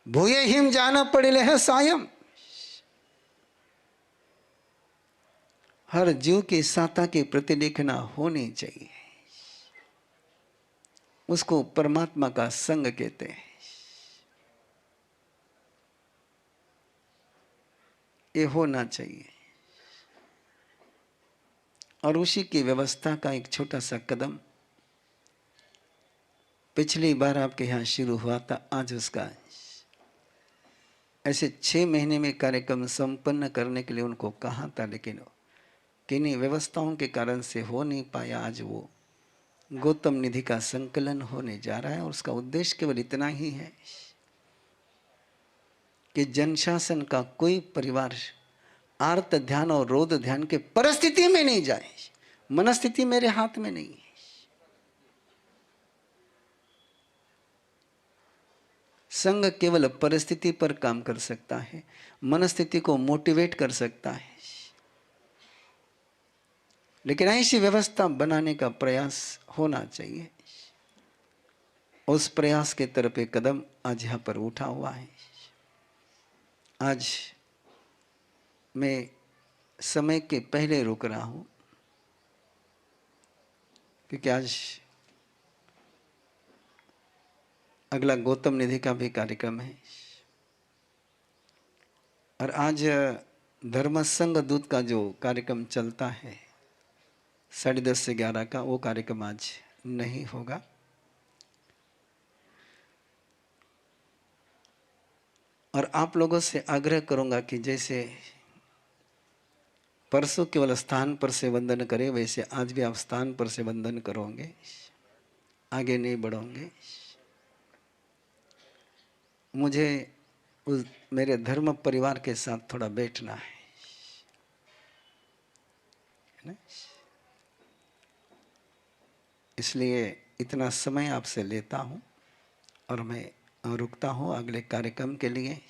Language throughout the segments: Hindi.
भूये हिम जाना पड़े है सायम। हर जीव की साता के प्रति देखना होनी चाहिए। उसको परमात्मा का संग कहते हैं। ये होना चाहिए। और उसी की व्यवस्था का एक छोटा सा कदम पिछली बार आपके यहाँ शुरू हुआ था। आज उसका ऐसे 6 महीने में कार्यक्रम संपन्न करने के लिए उनको कहा था, लेकिन किन्हीं व्यवस्थाओं के कारण से हो नहीं पाया। आज वो गौतम निधि का संकलन होने जा रहा है और उसका उद्देश्य केवल इतना ही है कि जनशासन का कोई परिवार आर्त ध्यान और रोध ध्यान के परिस्थिति में नहीं जाए। मनस्थिति मेरे हाथ में नहीं है। संघ केवल परिस्थिति पर काम कर सकता है, मनस्थिति को मोटिवेट कर सकता है। लेकिन ऐसी व्यवस्था बनाने का प्रयास होना चाहिए। उस प्रयास के तरफ एक कदम आज यहां पर उठा हुआ है। आज मैं समय के पहले रुक रहा हूं क्योंकि आज अगला गौतम निधि का भी कार्यक्रम है और आज धर्म संघ दूत का जो कार्यक्रम चलता है 10:30 से 11 का, वो कार्यक्रम आज नहीं होगा। और आप लोगों से आग्रह करूंगा कि जैसे परसों केवल स्थान पर से वंदन करें, वैसे आज भी आप स्थान पर से वंदन करोगे, आगे नहीं बढ़ोगे। मुझे उस मेरे धर्म परिवार के साथ थोड़ा बैठना है ना? इसलिए इतना समय आपसे लेता हूं और मैं रुकता हूं अगले कार्यक्रम के लिए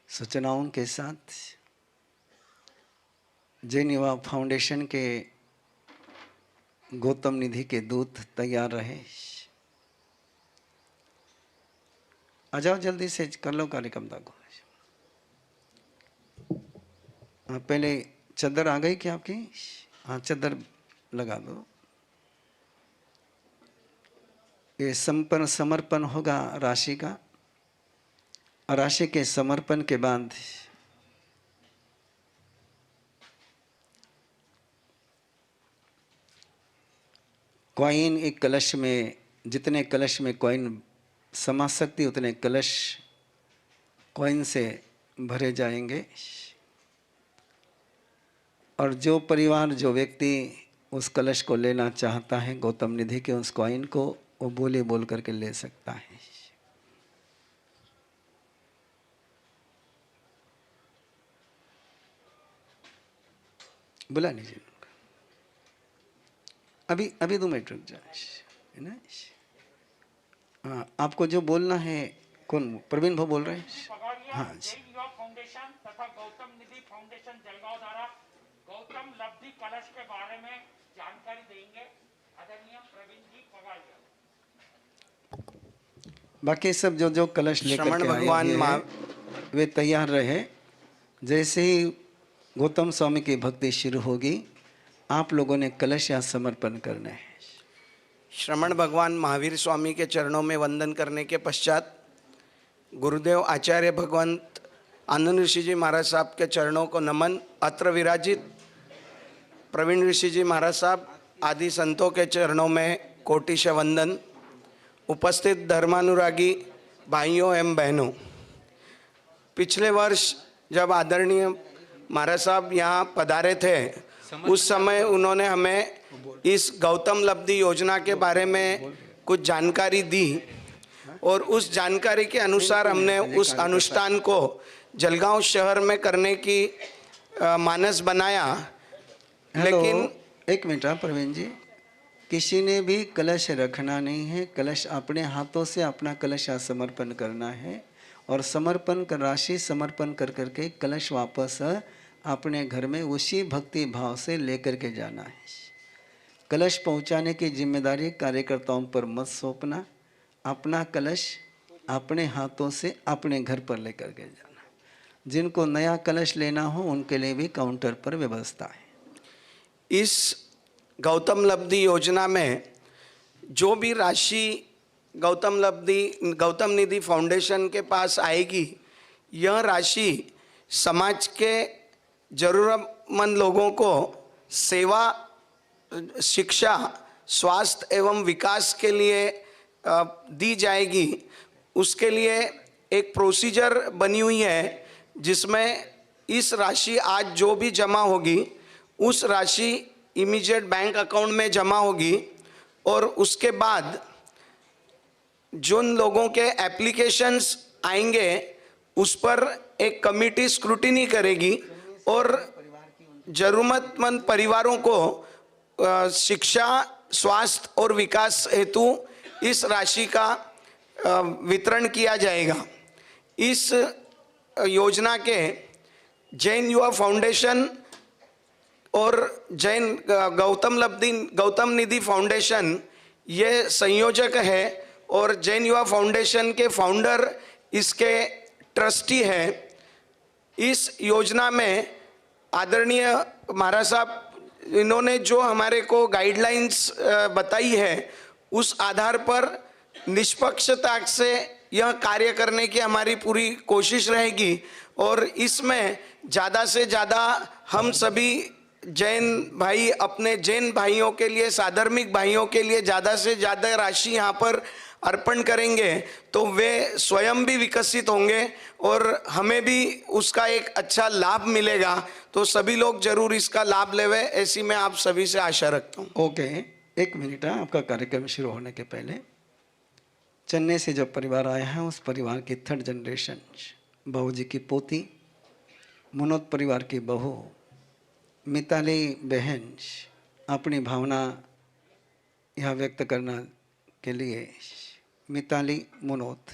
सूचनाओं के साथ। जैन युवा फाउंडेशन के गौतम निधि के दूत तैयार रहे। आ जाओ जल्दी से, कर लो कार्यक्रम तक। पहले चद्दर आ गई क्या आपकी? हाँ, चद्दर लगा दो। ये संपन्न समर्पण होगा राशि का, और राशि के समर्पण के बाद कॉइन एक कलश में, जितने कलश में कॉइन समा सकती उतने कलश कॉइन से भरे जाएंगे। और जो परिवार, जो व्यक्ति उस कलश को लेना चाहता है, गौतम निधि के उस कॉइन को, वो बोली बोल करके ले सकता है। बुला लीजिए। अभी 2 मिनट रुक जाए ना। हाँ, आपको जो बोलना है, कौन? प्रवीण भाई बोल रहे हैं। हाँ जी। फाउंडेशन तथा गौतम निधि फाउंडेशन जलगांव द्वारा गौतम लब्धि कलश के बारे में जानकारी देंगे आदरणीय प्रवीण जी पगारिया। बाकी सब जो कलश लेकर के भगवान वे तैयार रहे। जैसे ही गौतम स्वामी की भक्ति शुरू होगी, आप लोगों ने कलश या समर्पण करना है। श्रमण भगवान महावीर स्वामी के चरणों में वंदन करने के पश्चात गुरुदेव आचार्य भगवंत आनंद ऋषि जी महाराज साहब के चरणों को नमन। अत्र विराजित प्रवीण ऋषि जी महाराज साहब आदि संतों के चरणों में कोटिश वंदन। उपस्थित धर्मानुरागी भाइयों एवं बहनों, पिछले वर्ष जब आदरणीय महाराज साहब यहाँ पधारे थे, उस समय उन्होंने हमें इस गौतम लब्धि योजना के बारे में कुछ जानकारी दी और उस जानकारी के अनुसार हमने उस अनुष्ठान को जलगांव शहर में करने की मानस बनाया। लेकिन एक मिनट प्रवीण जी, किसी ने भी कलश रखना नहीं है। कलश अपने हाथों से अपना कलश समर्पण करना है और समर्पण कर राशि समर्पण कर करके कलश वापस अपने घर में उसी भक्ति भाव से लेकर के जाना है। कलश पहुंचाने की जिम्मेदारी कार्यकर्ताओं पर मत सौंपना। अपना कलश अपने हाथों से अपने घर पर लेकर के जाना। जिनको नया कलश लेना हो उनके लिए भी काउंटर पर व्यवस्था है। इस गौतम लब्धि योजना में जो भी राशि गौतम निधि फाउंडेशन के पास आएगी, यह राशि समाज के ज़रूरतमंद लोगों को सेवा, शिक्षा, स्वास्थ्य एवं विकास के लिए दी जाएगी। उसके लिए एक प्रोसीजर बनी हुई है जिसमें इस राशि आज जो भी जमा होगी उस राशि इमीडिएट बैंक अकाउंट में जमा होगी और उसके बाद जिन लोगों के एप्लीकेशंस आएंगे उस पर एक कमिटी स्क्रूटिनी करेगी और ज़रूरतमंद परिवारों को शिक्षा, स्वास्थ्य और विकास हेतु इस राशि का वितरण किया जाएगा। इस योजना के जैन युवा फाउंडेशन और जैन गौतम निधि फाउंडेशन ये संयोजक है और जैन युवा फाउंडेशन के फाउंडर इसके ट्रस्टी है। इस योजना में आदरणीय महाराज साहब इन्होंने जो हमारे को गाइडलाइंस बताई है उस आधार पर निष्पक्षता से यह कार्य करने की हमारी पूरी कोशिश रहेगी और इसमें ज़्यादा से ज़्यादा हम सभी जैन भाई अपने जैन भाइयों के लिए, साधर्मिक भाइयों के लिए ज़्यादा से ज़्यादा राशि यहाँ पर अर्पण करेंगे तो वे स्वयं भी विकसित होंगे और हमें भी उसका एक अच्छा लाभ मिलेगा। तो सभी लोग जरूर इसका लाभ लेवे, ऐसी मैं आप सभी से आशा रखता हूँ। ओके, एक मिनट है। आपका कार्यक्रम शुरू होने के पहले चेन्नई से जो परिवार आया है उस परिवार की 3rd जनरेशन, बहू जी की पोती, मुनोद परिवार की बहू मिताली बहन अपनी भावना यह व्यक्त करने के लिए। मिताली, मुनोद।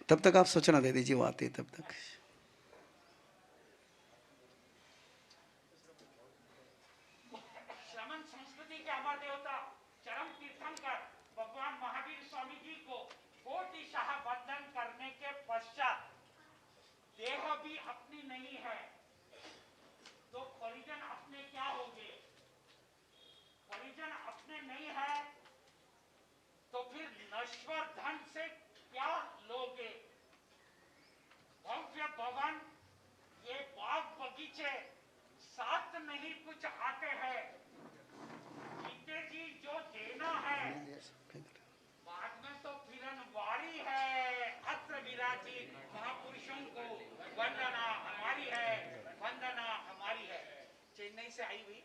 तब तक आप सूचना दे दीजिए, वो आती है तब तक। श्रमण संस्कृति के अमर देवता चरम तीर्थंकर भगवान महावीर स्वामी जी को कोटिशाह वंदन करने के पश्चात देह भी अपनी नहीं है तो परिजन अपने क्या होंगे? परिजन अपने नहीं है तो फिर नश्वर धन से क्या लोगे? भव्य भवन, ये बाग बगीचे साथ नहीं कुछ आते हैं। जीते जी जो देना है बाद में तो फिरनवारी है। अत्र विराजित महापुरुषों को वंदना हमारी है, वंदना हमारी है। चेन्नई से आई हुई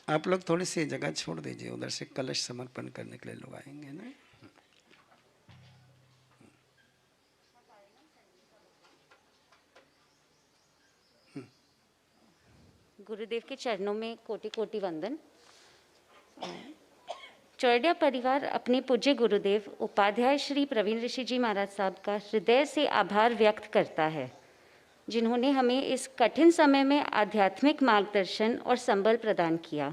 आप लोग थोड़ी सी जगह छोड़ दीजिए, उधर से कलश समर्पण करने के लिए लोग आएंगे ना। गुरुदेव के चरणों में कोटि कोटि वंदन। चौरडिया परिवार अपने पूज्य गुरुदेव उपाध्याय श्री प्रवीण ऋषि जी महाराज साहब का हृदय से आभार व्यक्त करता है, जिन्होंने हमें इस कठिन समय में आध्यात्मिक मार्गदर्शन और संबल प्रदान किया।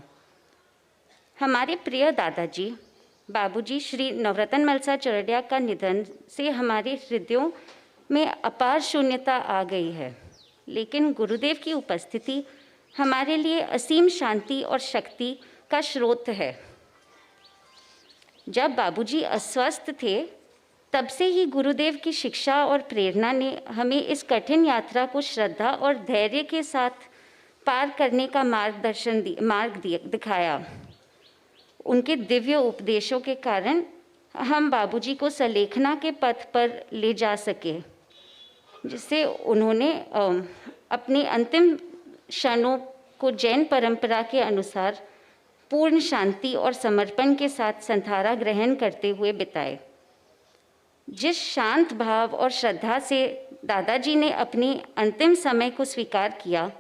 हमारे प्रिय दादाजी बाबूजी श्री नवरत्न मलसा चौरडिया का निधन से हमारे हृदयों में अपार शून्यता आ गई है, लेकिन गुरुदेव की उपस्थिति हमारे लिए असीम शांति और शक्ति का स्रोत है। जब बाबूजी अस्वस्थ थे तब से ही गुरुदेव की शिक्षा और प्रेरणा ने हमें इस कठिन यात्रा को श्रद्धा और धैर्य के साथ पार करने का मार्ग दिखाया। उनके दिव्य उपदेशों के कारण हम बाबूजी को सलेखना के पथ पर ले जा सके, जिससे उन्होंने अपनी अंतिम क्षणों को जैन परंपरा के अनुसार पूर्ण शांति और समर्पण के साथ संथारा ग्रहण करते हुए बिताए। जिस शांत भाव और श्रद्धा से दादाजी ने अपनी अंतिम समय को स्वीकार किया,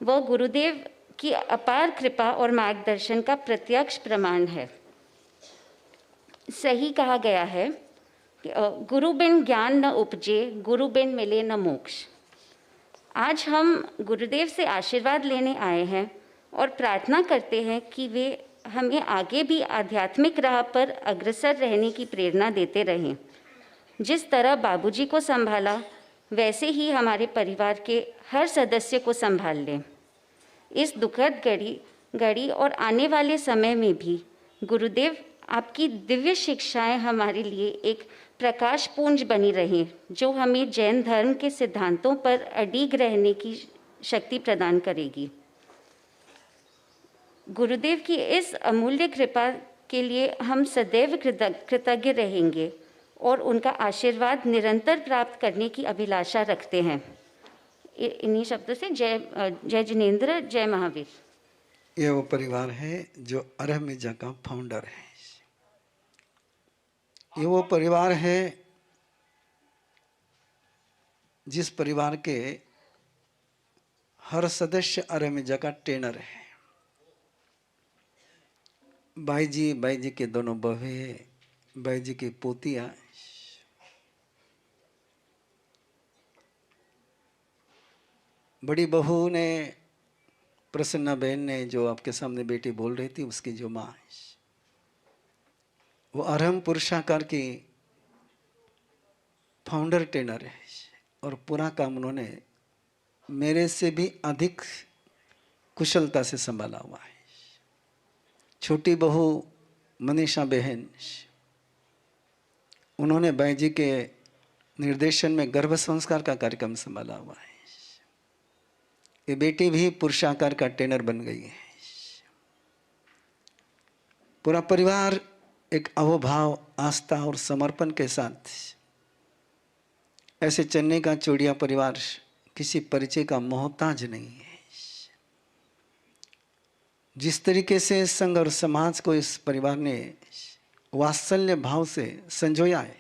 वह गुरुदेव की अपार कृपा और मार्गदर्शन का प्रत्यक्ष प्रमाण है। सही कहा गया है, गुरु बिन ज्ञान न उपजे, गुरु बिन मिले न मोक्ष। आज हम गुरुदेव से आशीर्वाद लेने आए हैं और प्रार्थना करते हैं कि वे हमें आगे भी आध्यात्मिक राह पर अग्रसर रहने की प्रेरणा देते रहें। जिस तरह बाबूजी को संभाला, वैसे ही हमारे परिवार के हर सदस्य को संभाल लें। इस दुखद घड़ी और आने वाले समय में भी गुरुदेव आपकी दिव्य शिक्षाएं हमारे लिए एक प्रकाश पुंज बनी रहें, जो हमें जैन धर्म के सिद्धांतों पर अडिग रहने की शक्ति प्रदान करेगी। गुरुदेव की इस अमूल्य कृपा के लिए हम सदैव कृतज्ञ रहेंगे और उनका आशीर्वाद निरंतर प्राप्त करने की अभिलाषा रखते हैं। इन्हीं शब्दों से जय जिनेंद्र, जय महावीर। ये वो परिवार है जो अरहमिजा का फाउंडर है। ये वो परिवार है जिस परिवार के हर सदस्य अरहमिजा का ट्रेनर है। बाई जी के दोनों बहू, बाई जी की पोतियां, बड़ी बहू ने, प्रसन्ना बहन ने, जो आपके सामने बेटी बोल रही थी, उसकी जो माँ है, वो अरहम पुरुषाकार की फाउंडर ट्रेनर है और पूरा काम उन्होंने मेरे से भी अधिक कुशलता से संभाला हुआ है। छोटी बहू मनीषा बहन, उन्होंने बाई जी के निर्देशन में गर्भ संस्कार का कार्यक्रम संभाला हुआ है। ये बेटी भी पुरुषाकार का ट्रेनर बन गई है। पूरा परिवार एक अहोभाव, आस्था और समर्पण के साथ ऐसे चन्ने का चूड़िया परिवार किसी परिचय का मोहताज नहीं है। जिस तरीके से संघ और समाज को इस परिवार ने वात्सल्य भाव से संजोया है,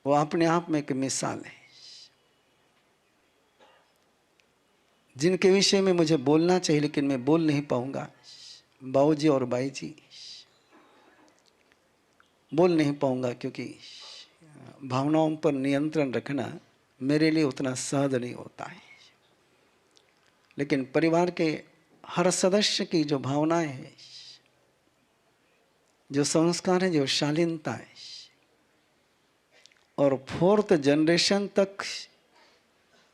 वो अपने आप में एक मिसाल है। जिनके विषय में मुझे बोलना चाहिए लेकिन मैं बोल नहीं पाऊंगा, बाबूजी और बाई जी, बोल नहीं पाऊंगा क्योंकि भावनाओं पर नियंत्रण रखना मेरे लिए उतना सहज नहीं होता है। लेकिन परिवार के हर सदस्य की जो भावनाएं हैं, जो संस्कार है, जो शालीनता है, और 4th जनरेशन तक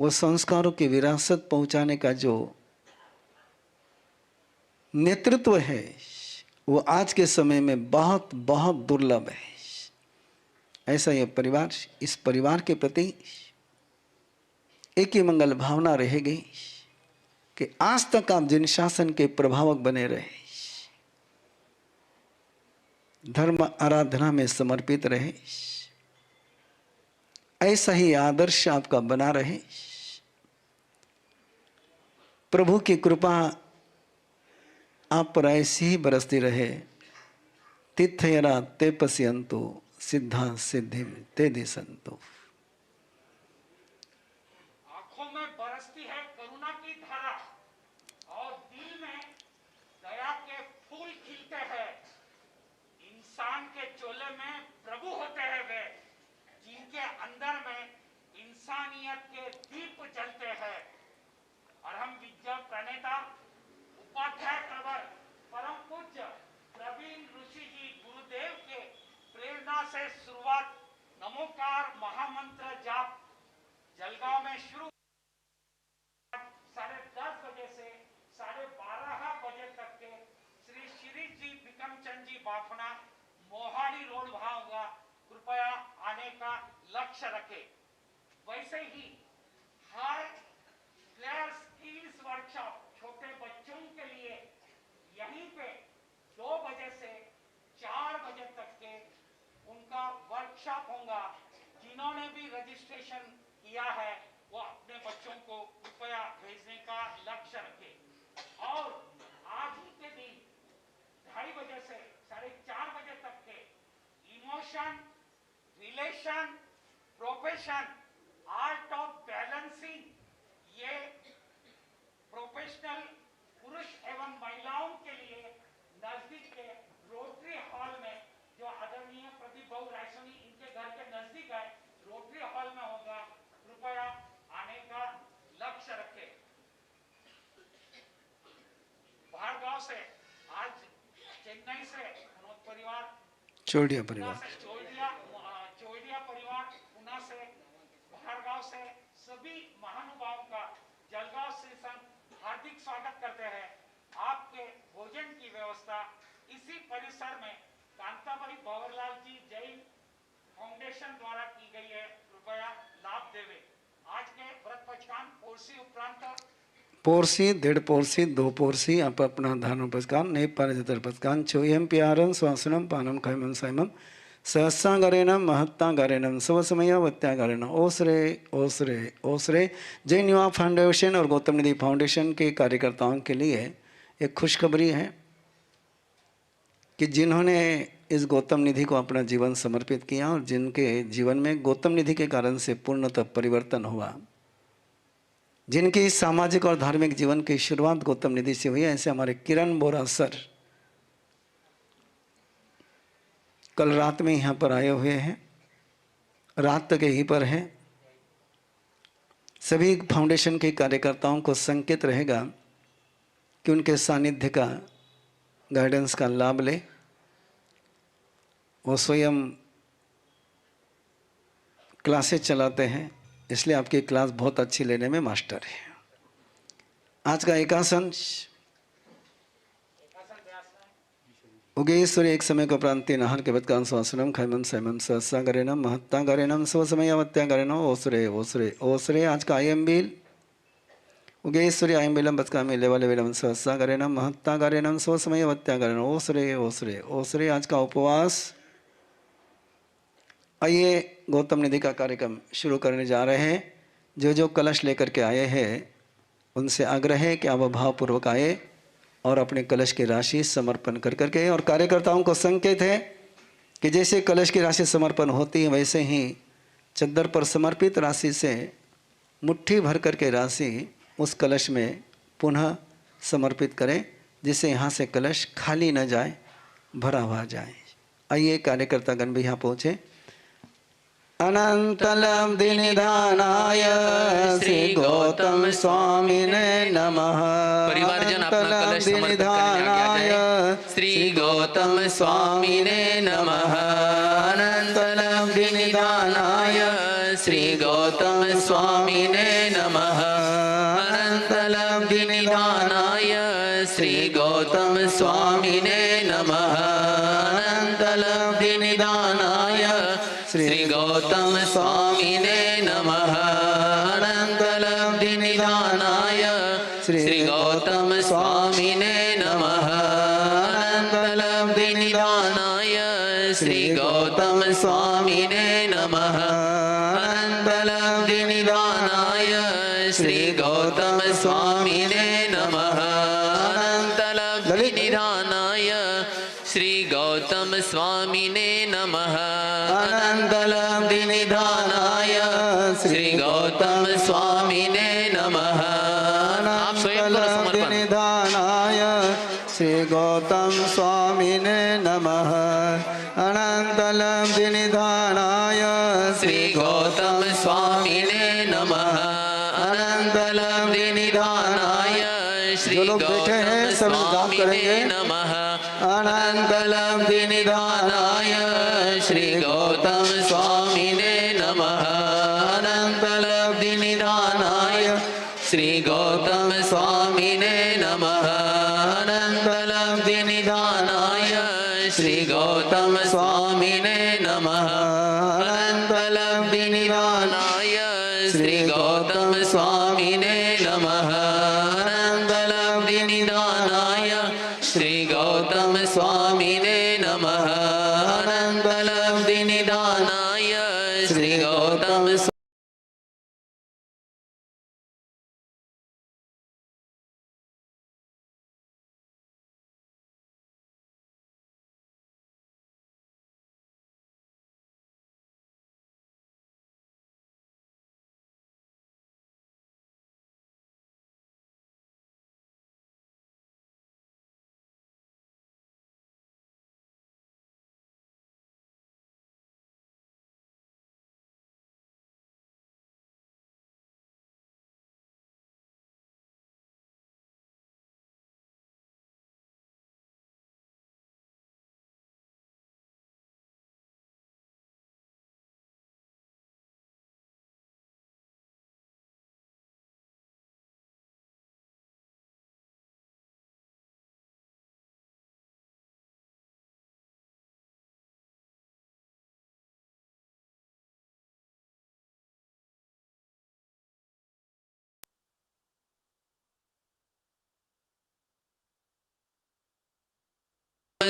वो संस्कारों की विरासत पहुंचाने का जो नेतृत्व है, वो आज के समय में बहुत बहुत दुर्लभ है। ऐसा ये परिवार, इस परिवार के प्रति एक ही मंगल भावना रहेगी कि आज तक आप जिन शासन के प्रभावक बने रहे, धर्म आराधना में समर्पित रहे, ऐसा ही आदर्श आपका बना रहे। प्रभु की कृपा आप पर ऐसी ही बरसती रहे। तीर्थयरा ते पश्यन्तु सिद्धा सिद्धि ते दिशन्तु। आंखों में बरसती है करुणा की धारा और दिल में दया के फूल खिलते हैं। इंसान के चोले में प्रभु होते हैं वे, जिनके अंदर में इंसानियत के दीप जलते हैं। और हम विद्या प्रणेता उपाध्याय प्रवर परम पूज्य प्रवीण ऋषि जी गुरुदेव के प्रेरणा से शुरुआत नमोकार महामंत्र जाप जलगांव में शुरू 10:30 बजे से 12:30 बजे तक के श्री शिरीष जी बिकमचंद जी बाफना मोहाली रोड वहां होगा, कृपया आने का लक्ष्य रखें। वैसे ही हर प्लेयर स्किल्स वर्कशॉप छोटे बच्चों के लिए यहीं पे 2 बजे से 4 बजे तक के उनका वर्कशॉप होगा। जिन्होंने भी रजिस्ट्रेशन किया है वो अपने बच्चों को कृपया भेजने का लक्ष्य रखें। और आज ही के दिन 2:30 बजे से 4:30 बजे तक के emotion, relation, profession, art of balancing, ये प्रोफेशनल पुरुष एवं महिलाओं के लिए नजदीक के रोटरी हॉल में, जो आदरणीय प्रदीप रायसोनी इनके घर के नजदीक है, रोटरी हॉल में होगा। कृपया आने का से आज चेन्नई से मनोज परिवार, चोड़िया पुणे परिवार, से चोइडिया परिवार, पुणे से, बाहरगांव से सभी महानुभावों का जलगांव स्टेशन हार्दिक स्वागत करते हैं। आपके भोजन की व्यवस्था इसी परिसर में कांताबाई भंवरलाल जी जैन फाउंडेशन द्वारा की गई है। कृपया लाभ देवे। आज के व्रत पचकान पोरसी उपरांत पोरसी, डेढ़ पोरसी, दो पोरसी आप अपना धारण पचकान, ने पारिजतर पचकान, चोयम प्यारम स्वासनम पानम खैमम सैमम, सहस्रागारेणम महत्तागारेणम स्वसमयावत्यागारेणम। ओसरे ओसरे ओसरे। जैन युवा फाउंडेशन और गौतम निधि फाउंडेशन के कार्यकर्ताओं के लिए एक खुशखबरी है कि जिन्होंने इस गौतम निधि को अपना जीवन समर्पित किया और जिनके जीवन में गौतम निधि के कारण से पूर्णतः परिवर्तन हुआ, जिनकी सामाजिक और धार्मिक जीवन की शुरुआत गौतम निधि से हुई, ऐसे हमारे किरण बोरा सर कल रात में यहाँ पर आए हुए हैं, रात तक यहीं पर हैं। सभी फाउंडेशन के कार्यकर्ताओं को संकेत रहेगा कि उनके सानिध्य का, गाइडेंस का लाभ ले। वो स्वयं क्लासेस चलाते हैं, इसलिए आपकी क्लास बहुत अच्छी लेने में मास्टर है। आज का एकासन उगेश्वरी एक समय को प्रांति नहर के बदकान स्वासनम खैमम सैमम सहस्रागारेणम महत्तागारेणम स्वसमयावत्यागारेणम। ओसरे ओसरे ओसरे। आज का आयम्बिल उगेश्वरी आयम्बिलम बदकामी लेवाले वेलम सहस्रागारेणम महत्तागारेणम स्वसमयावत्यागारेणम। ओसरे ओसरे ओसरे। आज का उपवास। आइए गौतम निधि का कार्यक्रम शुरू करने जा रहे हैं। जो जो कलश लेकर के आए हैं उनसे आग्रह है कि आप भावपूर्वक आए और अपने कलश की राशि समर्पण कर करके, और कार्यकर्ताओं को संकेत है कि जैसे कलश की राशि समर्पण होती है वैसे ही चद्दर पर समर्पित राशि से मुट्ठी भर करके राशि उस कलश में पुनः समर्पित करें, जिससे यहाँ से कलश खाली न जाए, भरा हुआ जाए। आइए कार्यकर्तागण भी यहाँ पहुँचे। अनंतलम निधानाय श्री गौतम स्वामिने नमः। परिवारजन अपना कलश समर्पित करने आगे आ जाए। श्री गौतम स्वामिने नमः। अनंतलम निधानाय श्री गौतम स्वामिने नमः। अनंतलम निधानाय श्री गौतम स्वामिने नमः। अनंतलम निधानाय श्री गौतम स्वामिने नमः। अनंतलम निधानाय श्री गौतम स्वामिने नमः। अनंतलम निधानाय श्री गौतम स्वामिने नमः। अनंतलम निधानाय श्री गौतम स्वामिने नमः। अनंतलम निधानाय श्री गौतम स्वामिने नमः। अनंतलम निधानाय श्री गौतम स्वामिने नमः। आप स्वयं को समर्पण। निधानाय श्री गौतम स्वामिने नमः। अनंतलम निधानाय श्री गौतम स्वामिने नमः। अनंतलम निधानाय श्री जो लोग बैठे हैं गौतम सब जाप स्वामिने करेंगे। नमः। अनंतलम निधानाय श्री गौतम स्वामिने नमः। अनंतलम निधानाय श्री गौतम स्वामिने नमः। अनंतलम निधानाय श्री गौतम स्वामिने नमः। अनंतलम निधानाय श्री गौतम स्वामिने नमः। अनंतलम निधानाय श्री गौतम स्वामिने नमः। अनंतलम निधानाय श्री गौतम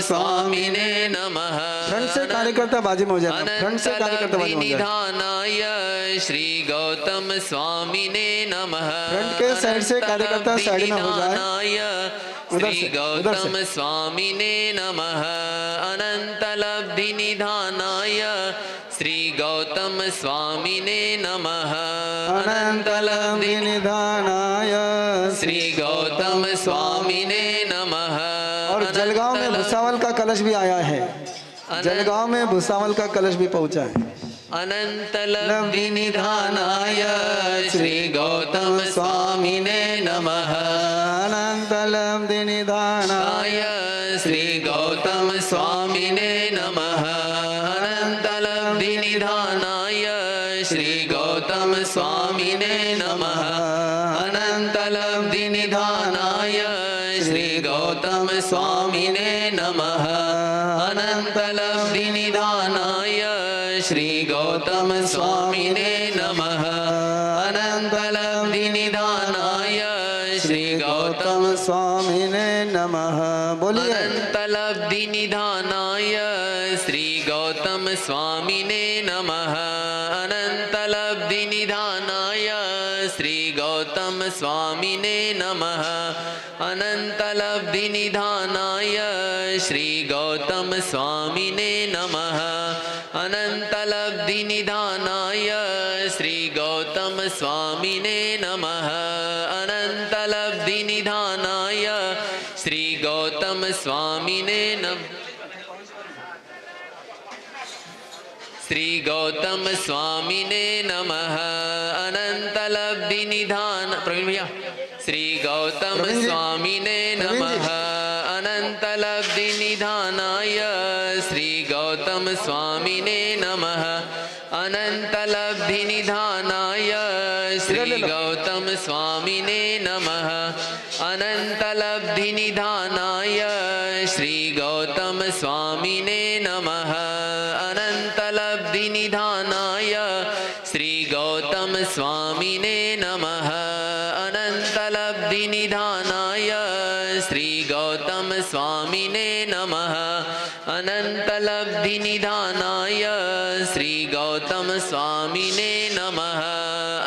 स्वामिने नमः फ्रंट से कार्यकर्ता बाजी में हो जाए, फ्रंट से कार्यकर्ता बाजी में हो जाए। निधानाय श्री गौतम स्वामिने नमः फ्रंट के साइड से कार्यकर्ता साइड में हो जाए। उधर श्री से, गौतम स्वामिने नमः अनंत लब्धि निधानाय श्री गौतम स्वामिने नमः अनंत लब्धि निधानाय श्री गौतम स्वामिने नमः और जलगांव में भुसावल का कलश भी आया है, जलगांव में भुसावल का कलश भी पहुंचा है। अनंत लब्धि निधानाय श्री गौतम स्वामिने नमः अनंत लब्धि निधानाय श्री गौतम स्वामिने नमः अनंत लब्धि निधानाय श्री गौतम स्वामिने नमः अनंत लब्धि निधानाय श्री गौतम स्वामिने नमः अनंत लब्धि निधानाय श्री गौतम स्वामिने नमः अनंत लब्धि निधानाय श्री गौतम स्वामिने नमः। बोलिए अनंत लब्धि निधानाय श्री गौतम स्वामिने नमः अनंत लब्धि निधानाय श्री गौतम स्वामिने नमः अनंत लब्धि निधानाय श्री गौतम स्वामिने नमः अनंत लब्धि निधानाय श्री गौतम स्वामिने नमः अनंत लब्धि निधानाय श्री गौतम स्वामिने नमः श्री गौतम स्वामिने नमः अनंत लब्धि निधान प्रवीण भैया श्री गौतम स्वामिने नमः अनंत लब्धि निधानाय श्री गौतम स्वामिने नमः अनंत लब्धि निधानाय श्री गौतम स्वामिने नमः अनंत लब्धि निधानाय श्री गौतम स्वामिने नमः अनंत लब्धि निधानाय श्री गौतम स्वामिने नमः अनंत लब्धि निधानाय श्री गौतम स्वामिने नमः अनंत लब्धि निधानाय श्री गौतम स्वामिने नमः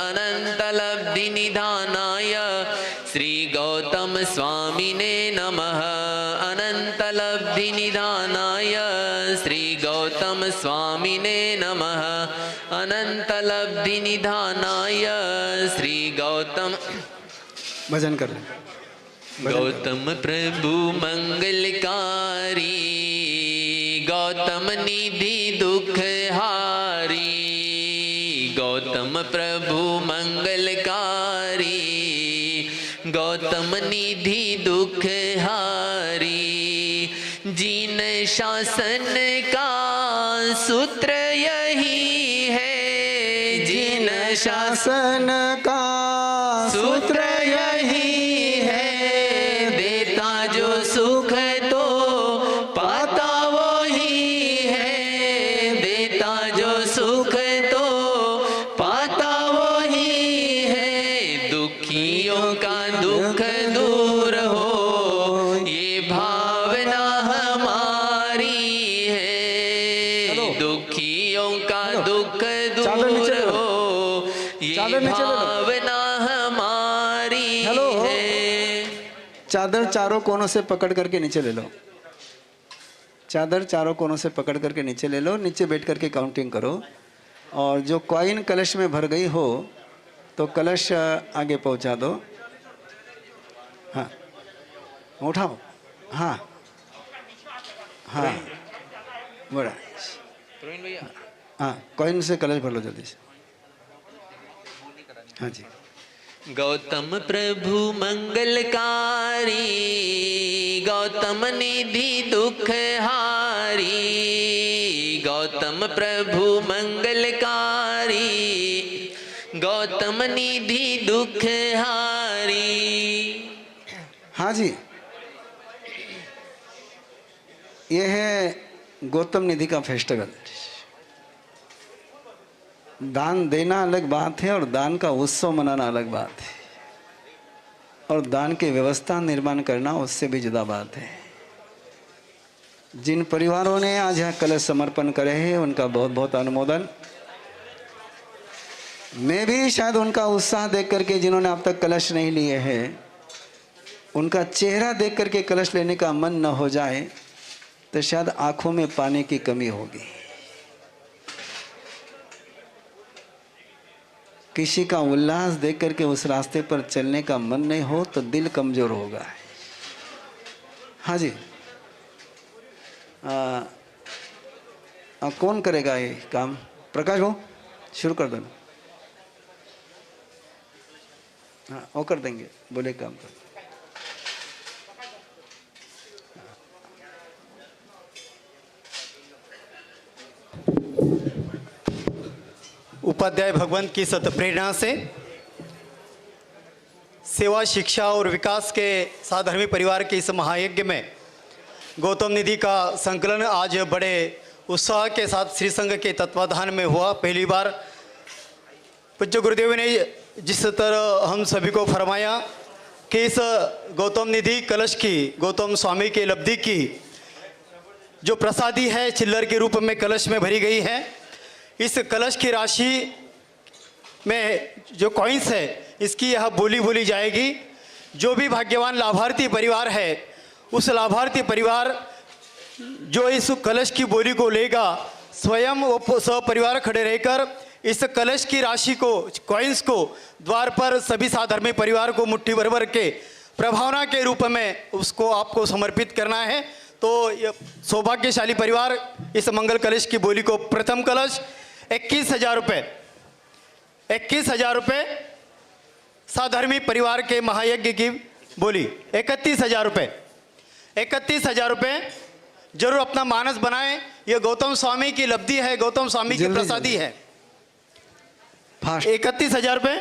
अनंत लब्धि निधानाय श्री गौतम स्वामिने नमः अनंत लब्धि निधानाय श्री गौतम स्वामिने नमः अनंत लब्धि निधानाय श्री गौतम भजन कर लें। गौतम प्रभु मंगलकारी गौतम निधि दुख हारी गौतम प्रभु मंगलकारी गौतम निधि दुख हारी जीन शासन का सूत्र यही है जीन शासन का सूत्र यही है देता जो सुख तो पाता वही है देता जो सुख तो पाता वही है दुखियों का दुख दूर हो ये भावना हमारी है दुखियों का दुख दूर हो ये भावना हमारी है। चादर चारों कोनों से पकड़ करके नीचे ले लो, चादर चारों कोनों से पकड़ करके नीचे ले लो, नीचे बैठ करके काउंटिंग करो और जो कॉइन कलश में भर गई हो तो कलश आगे पहुंचा दो। हाँ उठाओ, हाँ हाँ बड़ा प्रवीण भैया हाँ कॉइन से कलश भर लो जल्दी से। हाँ जी। गौतम प्रभु मंगलकारी गौतम निधि दुख हारी गौतम प्रभु मंगलकारी गौतम निधि दुख हारी। हाँ जी, ये है गौतम निधि का फेस्टिवल। दान देना अलग बात है और दान का उत्सव मनाना अलग बात है और दान की व्यवस्था निर्माण करना उससे भी जुदा बात है। जिन परिवारों ने आज यह कलश समर्पण करे हैं उनका बहुत बहुत अनुमोदन। मैं भी शायद उनका उत्साह देख करके, जिन्होंने अब तक कलश नहीं लिए हैं, उनका चेहरा देख करके कलश लेने का मन न हो जाए तो शायद आंखों में पानी की कमी होगी। किसी का उल्लास देख करके उस रास्ते पर चलने का मन नहीं हो तो दिल कमजोर होगा। हाँ जी, कौन करेगा ये काम? प्रकाश भाऊ शुरू कर दो। हाँ, वो कर देंगे, बोले काम कर। उपाध्याय भगवंत की सत प्रेरणा से सेवा, शिक्षा और विकास के साधर्मी परिवार के इस महायज्ञ में गौतम निधि का संकलन आज बड़े उत्साह के साथ श्री संघ के तत्वाधान में हुआ। पहली बार पूज्य गुरुदेव ने जिस तरह हम सभी को फरमाया कि इस गौतम निधि कलश की, गौतम स्वामी के लब्धि की जो प्रसादी है चिल्लर के रूप में कलश में भरी गई है, इस कलश की राशि में जो कॉइन्स है इसकी यह बोली जाएगी। जो भी भाग्यवान लाभार्थी परिवार है उस लाभार्थी परिवार जो इस कलश की बोली को लेगा, स्वयं वो सपरिवार खड़े रहकर इस कलश की राशि को, कॉइन्स को द्वार पर सभी साधर्मी परिवार को मुट्ठी भर के प्रभावना के रूप में उसको आपको समर्पित करना है। तो सौभाग्यशाली परिवार इस मंगल कलश की बोली को, प्रथम कलश 21,000 रुपये, 21,000 रुपये साधर्मी परिवार के महायज्ञ की बोली, 31,000 रुपये, 31,000 रुपये जरूर अपना मानस बनाएं। ये गौतम स्वामी की लब्धि है, गौतम स्वामी की प्रसादी है। 31,000 रुपये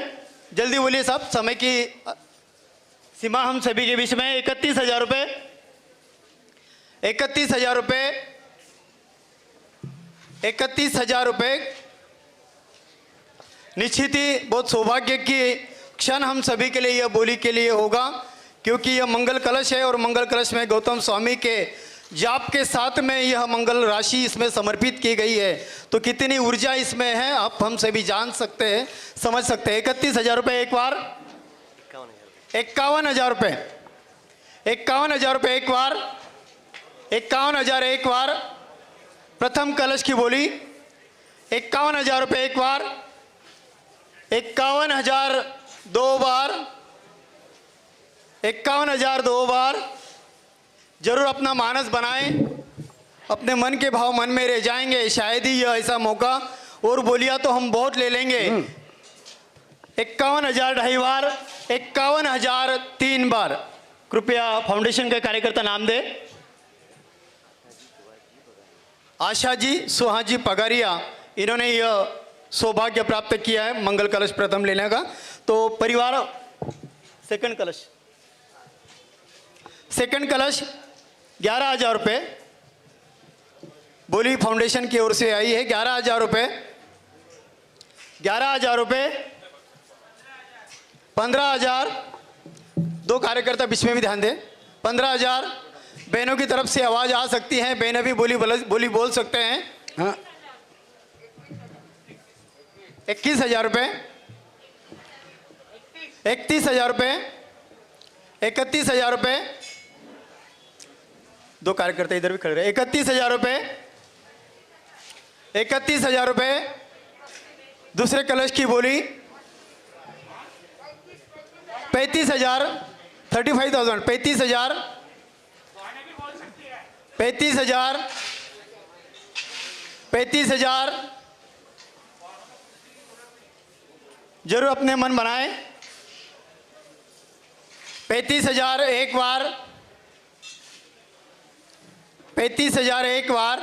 जल्दी बोलिए साहब, समय की सीमा हम सभी के बीच में। 31,000 रुपये, 31,000 रुपये, 31,000 रुपये। निश्चित ही बहुत सौभाग्य की क्षण हम सभी के लिए यह बोली के लिए होगा, क्योंकि यह मंगल कलश है और मंगल कलश में गौतम स्वामी के जाप के साथ में यह मंगल राशि इसमें समर्पित की गई है। तो कितनी ऊर्जा इसमें है आप हम सभी जान सकते हैं, समझ सकते हैं। 31,000 रुपये एक बार, 51,000 रुपये, 51,000 रुपये एक बार, 51,000 एक बार। प्रथम कलश की बोली 51,000 रुपये एक बार, 51,000 दो बार, 51,000 दो बार। जरूर अपना मानस बनाएं, अपने मन के भाव मन में रह जाएंगे। शायद ही यह ऐसा मौका, और बोलिया तो हम बहुत ले लेंगे। 51,000 ढाई बार, 51,000 3 बार। कृपया फाउंडेशन के कार्यकर्ता नाम दे। आशा जी, सुहा जी पगारिया, इन्होंने यह सौभाग्य प्राप्त किया है मंगल कलश प्रथम लेने का। तो परिवार सेकंड कलश, सेकंड कलश 11,000 रुपये बोली फाउंडेशन की ओर से आई है। 11,000 रुपये, 11,000 रुपये, 15,000। दो कार्यकर्ता बीच में भी ध्यान दें। 15,000 बहनों की तरफ से आवाज आ सकती है, बहनें भी बोली बोल सकते हैं। हाँ, 21,000 रुपये, 31,000 रुपये, 31,000 रुपये। दो कार्यकर्ता इधर भी खड़े रहे। 31,000 रुपये, 31,000 रुपये। दूसरे कलश की बोली 35,000, 35,000, 35,000, 35,000, 35,000। जरूर अपने मन बनाएं। 35,000 एक बार, 35,000 एक बार,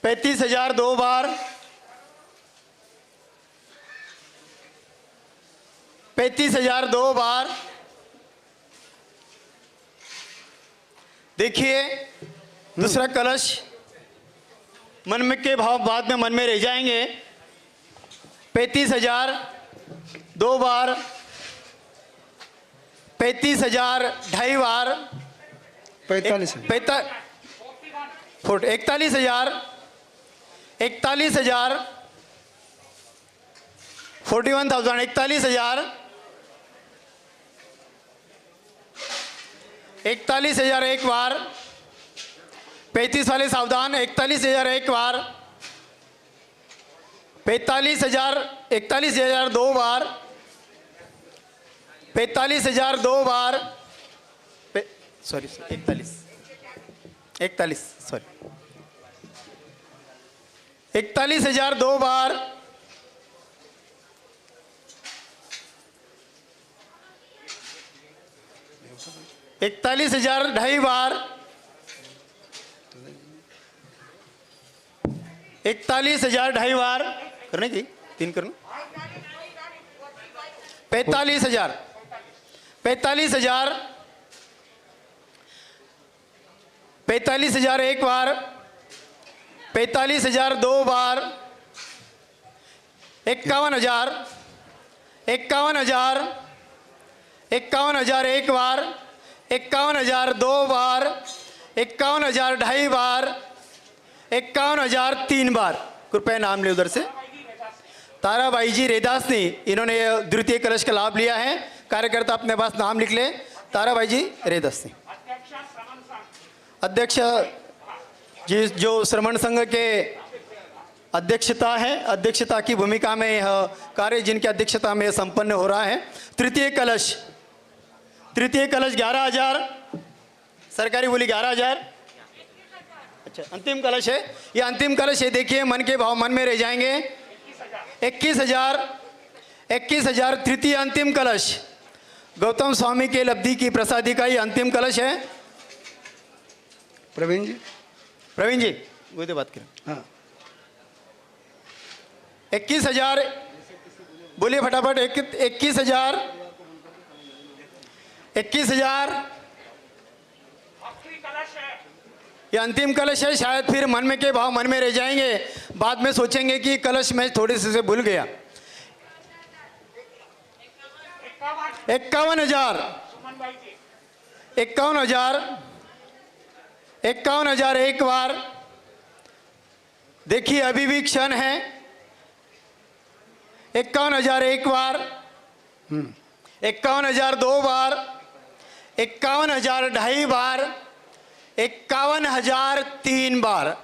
35,000 दो बार, 35,000 दो बार। देखिए दूसरा कलश, मन में के भाव बाद में मन में रह जाएंगे। 35,000 दो बार, 35,000 ढाई बार, 45,000 41,000 41,000 41,000 41,000 41,000 एक बार, 35 वाले सावधान, 41,000 एक बार, 45,000 41,000 दो बार, 45,000 दो बार, सॉरी 41 सॉरी 41,000 दो बार, 41,000 ढाई बार, 41,000 ढाई बार करने की 3 करना, 45,000 45,000 45,000 एक बार, 45,000 दो बार, 51,000 51,000 51,000 एक बार, 51,000 दो बार, 51,000 ढाई बार, 51,000 3 बार। कृपया नाम ले उधर से। ताराबाई जी रेदास ने इन्होंने द्वितीय कलश का लाभ लिया है। कार्यकर्ता अपने पास नाम लिख ले। ताराबाई जी रेदास ने अध्यक्ष जी जो श्रमण संघ के अध्यक्षता है, अध्यक्षता की भूमिका में यह कार्य जिनकी अध्यक्षता में संपन्न हो रहा है। तृतीय कलश 11,000 सरकारी बोली 11,000। अच्छा अंतिम कलश है, ये अंतिम कलश है। देखिए मन के भाव मन में रह जाएंगे। 21,000 तृतीय अंतिम कलश गौतम स्वामी के लब्धि की प्रसादी का ये अंतिम कलश है। प्रवीण जी वो तो बात करें। हाँ 21,000 बोलिए फटाफट। 21,000 आखिरी कलश है। ये अंतिम कलश है। शायद फिर मन में के भाव मन में रह जाएंगे, बाद में सोचेंगे कि कलश मैं थोड़े से भूल गया। 51,000 सुमन भाई जी 51,000 एक बार। देखिए अभी भी क्षण है। 51,000 एक बार, 51,000 दो बार, 51,000 ढाई बार, 51,000 3 बार।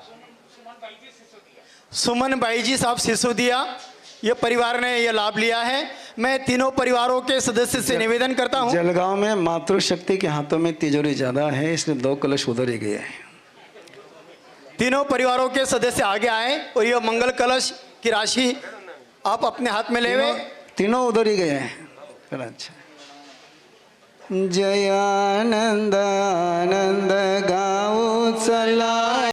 सुमन भाई जी साहब सिसोदिया ये परिवार ने यह लाभ लिया है। मैं तीनों परिवारों के सदस्य से निवेदन करता हूं। जलगांव में मातृशक्ति के हाथों में तिजोरी ज्यादा है, इसलिए 2 कलश उधर ही गए हैं। तीनों परिवारों के सदस्य आगे आए और यह मंगल कलश की राशि आप अपने हाथ में ले हुए। तीनों उधर ही गए हैं। चलो अच्छा। जयानंद आनंद गाओ चला।